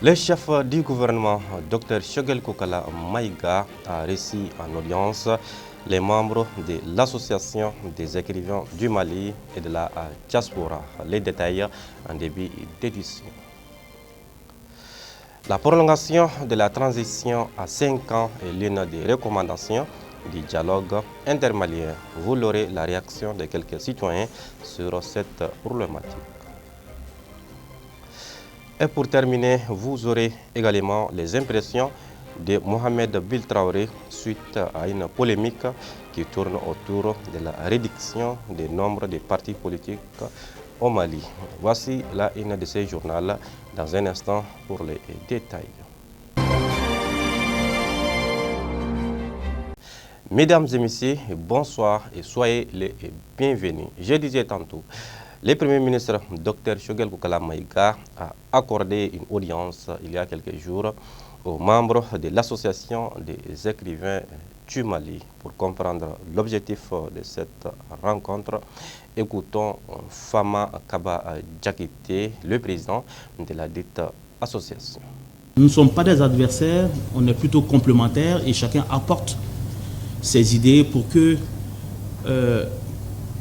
Le chef du gouvernement, Dr Choguel Kokala Maïga, a reçu en audience les membres de l'Association des écrivains du Mali et de la diaspora. Les détails en début d'édition. La prolongation de la transition à 5 ans est l'une des recommandations du dialogue intermalien. Vous l'aurez la réaction de quelques citoyens sur cette problématique. Et pour terminer, vous aurez également les impressions de Mohamed Biltraoré suite à une polémique qui tourne autour de la réduction du nombre de partis politiques au Mali. Voici la une de ces journaux dans un instant pour les détails. Mesdames et messieurs, bonsoir et soyez les bienvenus. Je disais tantôt, le Premier ministre Dr Choguel Kokala Maïga a accordé une audience il y a quelques jours aux membres de l'Association des écrivains du Mali. Pour comprendre l'objectif de cette rencontre, écoutons Fama Kaba Djakité, le président de la dite association. Nous ne sommes pas des adversaires, on est plutôt complémentaires et chacun apporte ses idées pour que,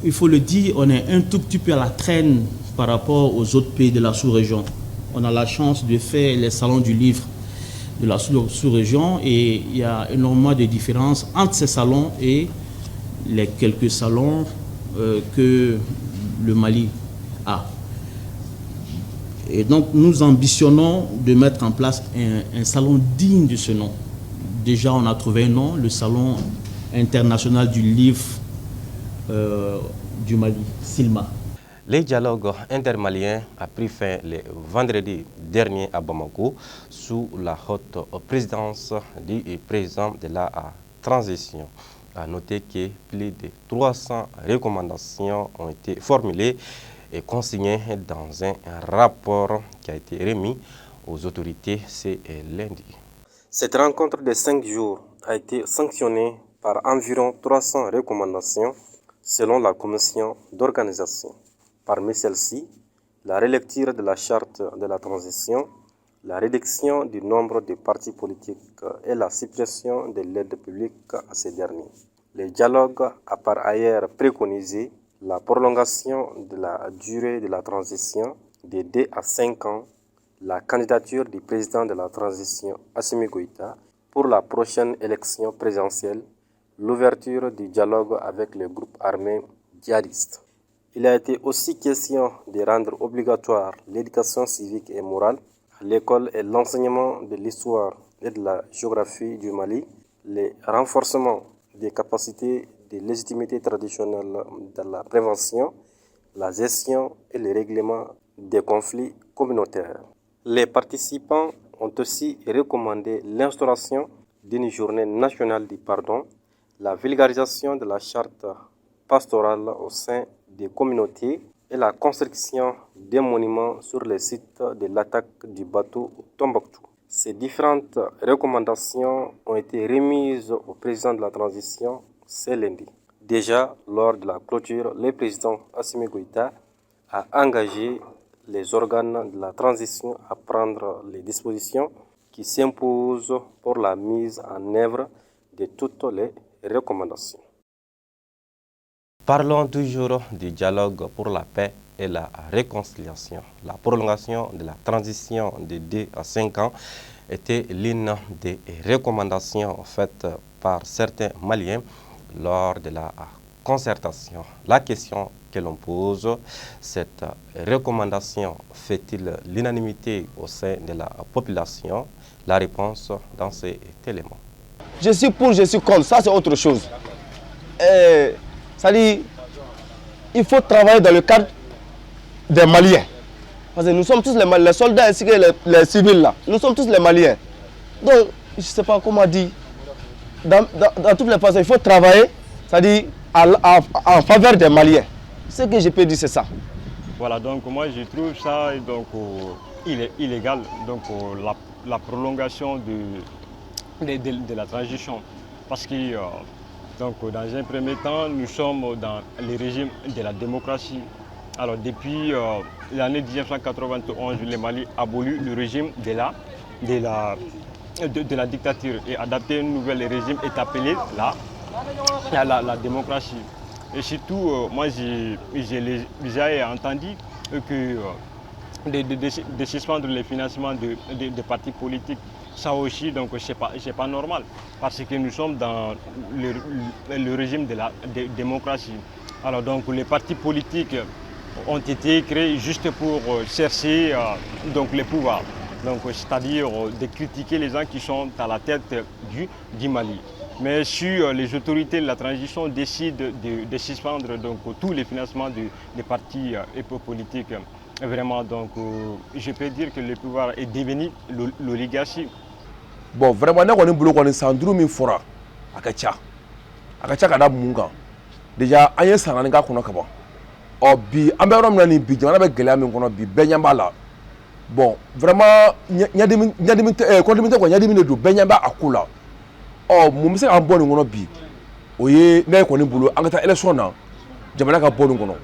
il faut le dire, on est un tout petit peu à la traîne par rapport aux autres pays de la sous-région. On a la chance de faire les salons du livre de la sous-région et il y a énormément de différences entre ces salons et les quelques salons que le Mali a. Et donc nous ambitionnons de mettre en place un salon digne de ce nom. Déjà on a trouvé un nom, le salon international du livre du Mali, SILMA. Le dialogue intermalien a pris fin le vendredi dernier à Bamako sous la haute présidence du président de la transition. A noter que plus de 300 recommandations ont été formulées et consignées dans un rapport qui a été remis aux autorités ce lundi. Cette rencontre de 5 jours a été sanctionnée par environ 300 recommandations selon la commission d'organisation. Parmi celles-ci, la relecture de la charte de la transition, la réduction du nombre de partis politiques et la suppression de l'aide publique à ces derniers. Le dialogue a par ailleurs préconisé la prolongation de la durée de la transition de 2 à 5 ans, la candidature du président de la transition Assimi Goïta pour la prochaine élection présidentielle, l'ouverture du dialogue avec les groupes armés djihadistes. Il a été aussi question de rendre obligatoire l'éducation civique et morale à l'école et l'enseignement de l'histoire et de la géographie du Mali, le renforcement des capacités de légitimité traditionnelle dans la prévention, la gestion et le règlement des conflits communautaires. Les participants ont aussi recommandé l'instauration d'une journée nationale du pardon, la vulgarisation de la charte pastorale au sein des communautés et la construction des monuments sur les sites de l'attaque du bateau Tombouctou. Ces différentes recommandations ont été remises au président de la transition ce lundi. Déjà, lors de la clôture, le président Assimi Goïta a engagé les organes de la transition à prendre les dispositions qui s'imposent pour la mise en œuvre de toutes les recommandations. Parlons toujours du dialogue pour la paix et la réconciliation. La prolongation de la transition de 2 à 5 ans était l'une des recommandations faites par certains Maliens lors de la concertation. La question que l'on pose, cette recommandation fait-il l'unanimité au sein de la population? La réponse dans cet élément. Je suis pour, je suis contre, ça c'est autre chose. C'est-à-dire, il faut travailler dans le cadre des Maliens. Parce que nous sommes tous les soldats ainsi que les civils là. Nous sommes tous les Maliens. Donc, je ne sais pas comment dire. Dans toutes les façons, il faut travailler, c'est-à-dire en faveur des Maliens. Ce que je peux dire, c'est ça. Voilà, donc moi je trouve ça donc, illégal, donc la prolongation de la transition. Parce que donc, dans un premier temps, nous sommes dans le régime de la démocratie. Alors depuis l'année 1991, le Mali a aboli le régime de la dictature et adapté un nouvel régime est appelé la démocratie. Et surtout, moi j'ai entendu que de suspendre les financements des partis politiques, ça aussi, donc c'est pas normal, parce que nous sommes dans le régime de la démocratie. Alors donc les partis politiques ont été créés juste pour chercher donc les pouvoirs, donc c'est-à-dire de critiquer les gens qui sont à la tête du Mali. Mais si les autorités de la transition décident de suspendre donc tous les financements des partis politiques, vraiment, donc, je peux dire que le pouvoir est devenu l'oligarchie. Bon, vraiment, nous avons sandrou min fora akacha kada munga déjà ayen sanani ka kono kaba o bi ambe rom nani bi jama be gele amin kono bi benyamba la bon vraiment nyadimi ko nyadimi do benyamba akula o mu se an bonu kono bi oye ne ko ni bulu an ta election na jamana ka bonu kono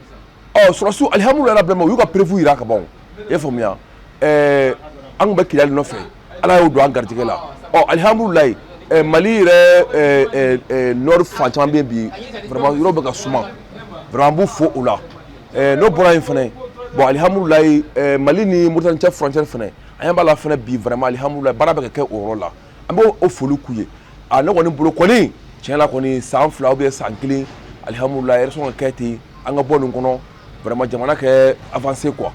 o surasu alhamdulillah vraiment yu ka prévu ira ka bon e fomia an be kilal no fe ala yo do an gardige la oh alhamdulillah Mali nord fancham bien bi vraiment yoro be ka suma vraiment bu fo ola no bora infane bon alhamdulillah Mali ni murtan chef frontière fane ayamba la fane bi vraiment alhamdulillah bara be ka oro la ambo o folu kuye ana woni bulu ko ni tiens ko ni sans fla ou bien sans clé alhamdulillah ils sont enquêtés en bon kono vraiment jamana ke avancer quoi.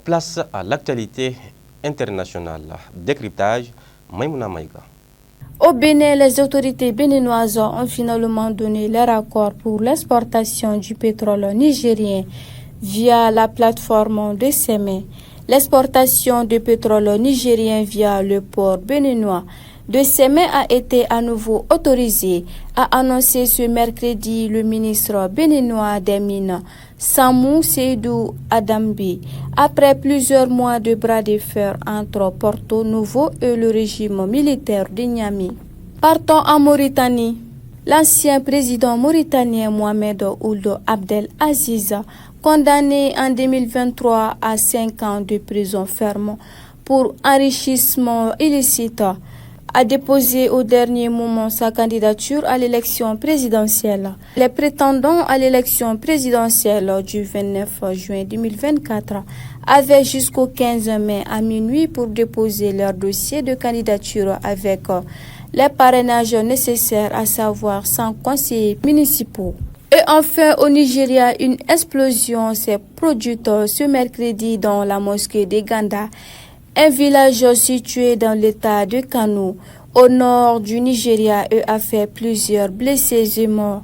Place à l'actualité internationale. Décryptage, Maïmouna Maïga. Au Bénin, les autorités béninoises ont finalement donné leur accord pour l'exportation du pétrole nigérien via la plateforme de Sémé. L'exportation de pétrole nigérien via le port béninois de Sémé a été à nouveau autorisée, a annoncé ce mercredi le ministre béninois des Mines, Samou Seydou Adambi, après plusieurs mois de bras de fer entre Porto Novo et le régime militaire de Niamey. Partons en Mauritanie. L'ancien président mauritanien Mohamed Ould Abdel Aziz, condamné en 2023 à 5 ans de prison ferme pour enrichissement illicite, a déposé au dernier moment sa candidature à l'élection présidentielle. Les prétendants à l'élection présidentielle du 29 juin 2024 avaient jusqu'au 15 mai à minuit pour déposer leur dossier de candidature avec les parrainages nécessaires, à savoir 100 conseillers municipaux. Et enfin, au Nigeria, une explosion s'est produite ce mercredi dans la mosquée de Ganda, un village situé dans l'état de Kano, au nord du Nigeria, a fait plusieurs blessés et morts.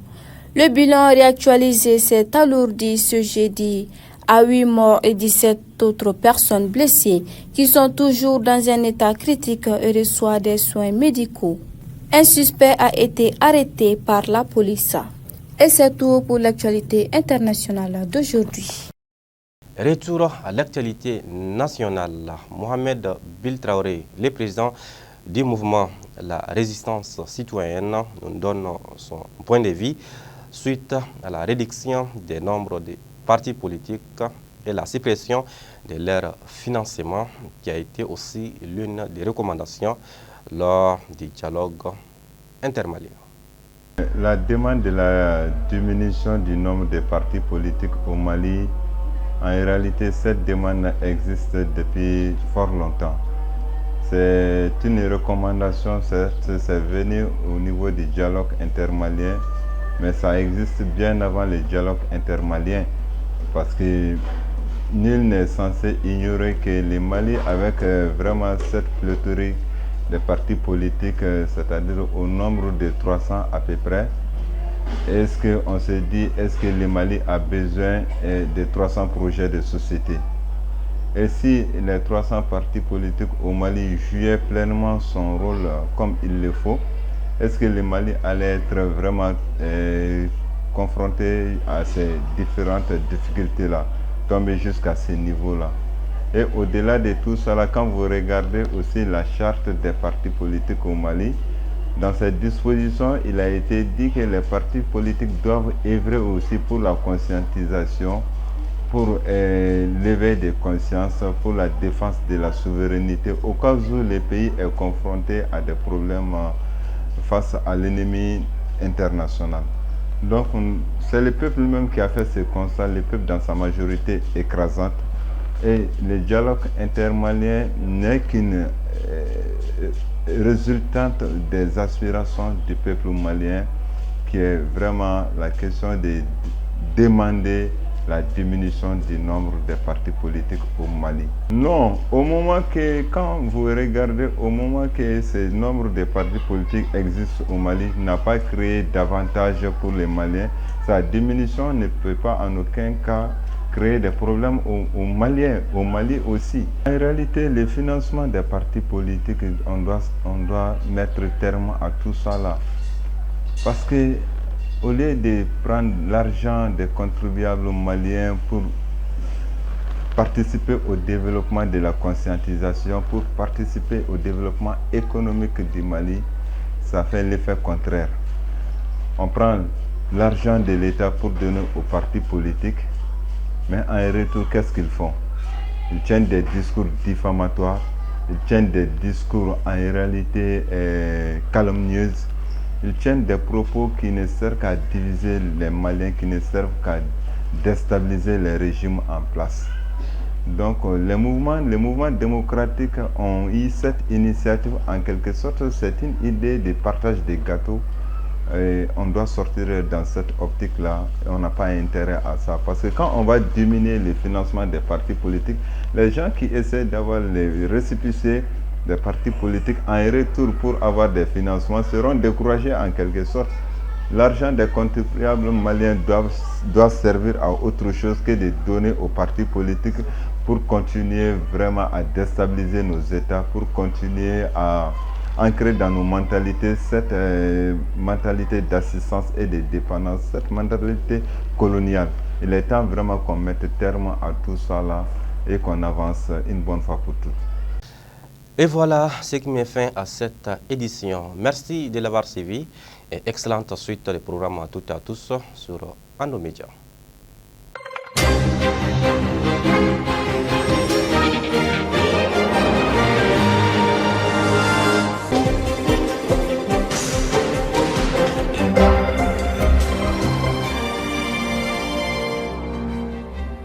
Le bilan réactualisé s'est alourdi ce jeudi à 8 morts et 17 autres personnes blessées qui sont toujours dans un état critique et reçoivent des soins médicaux. Un suspect a été arrêté par la police. Et c'est tout pour l'actualité internationale d'aujourd'hui. Retour à l'actualité nationale. Mohamed Biltraoré, le président du mouvement La Résistance citoyenne, nous donne son point de vue suite à la réduction des nombres de partis politiques et la suppression de leur financement, qui a été aussi l'une des recommandations lors du dialogue intermalien. La demande de la diminution du nombre de partis politiques au Mali, en réalité, cette demande existe depuis fort longtemps. C'est une recommandation, certes, c'est venu au niveau du dialogue intermalien, mais ça existe bien avant le dialogue intermalien, parce que nul n'est censé ignorer que le Mali, avec vraiment cette pléthorique de partis politiques, c'est-à-dire au nombre de 300 à peu près, est-ce qu'on se dit, est-ce que le Mali a besoin de 300 projets de société? Et si les 300 partis politiques au Mali jouaient pleinement son rôle comme il le faut, est-ce que le Mali allait être vraiment confronté à ces différentes difficultés-là, tomber jusqu'à ce niveau-là? Et au-delà de tout cela, quand vous regardez aussi la charte des partis politiques au Mali, dans cette disposition, il a été dit que les partis politiques doivent œuvrer aussi pour la conscientisation pour l'éveil des consciences, pour la défense de la souveraineté, au cas où le pays est confronté à des problèmes face à l'ennemi international. Donc c'est le peuple même qui a fait ce constat, le peuple dans sa majorité écrasante. Et le dialogue intermalien n'est qu'une résultante des aspirations du peuple malien, qui est vraiment la question de demander la diminution du nombre de partis politiques au Mali. Non, au moment que, quand vous regardez, au moment que ce nombre de partis politiques existe au Mali, n'a pas créé davantage pour les Maliens, sa diminution ne peut pas en aucun cas créer des problèmes aux Maliens, au Mali aussi. En réalité, le financement des partis politiques, on doit mettre terme à tout ça là. Parce que au lieu de prendre l'argent des contribuables maliens pour participer au développement de la conscientisation, pour participer au développement économique du Mali, ça fait l'effet contraire. On prend l'argent de l'État pour donner aux partis politiques, mais en retour, qu'est-ce qu'ils font? Ils tiennent des discours diffamatoires, ils tiennent des discours en réalité calomnieux. Ils tiennent des propos qui ne servent qu'à diviser les Maliens, qui ne servent qu'à déstabiliser les régimes en place. Donc les mouvements démocratiques ont eu cette initiative. En quelque sorte, c'est une idée de partage des gâteaux. Et on doit sortir dans cette optique-là. On n'a pas intérêt à ça. Parce que quand on va diminuer le financement des partis politiques, les gens qui essaient d'avoir les récépissés des partis politiques en retour pour avoir des financements seront découragés en quelque sorte. L'argent des contribuables maliens doit servir à autre chose que de donner aux partis politiques pour continuer vraiment à déstabiliser nos États, pour continuer à ancrer dans nos mentalités cette mentalité d'assistance et de dépendance, cette mentalité coloniale. Il est temps vraiment qu'on mette terme à tout ça là et qu'on avance une bonne fois pour toutes. Et voilà ce qui met fin à cette édition. Merci de l'avoir suivi et excellente suite des programmes à toutes et à tous sur Anno Média.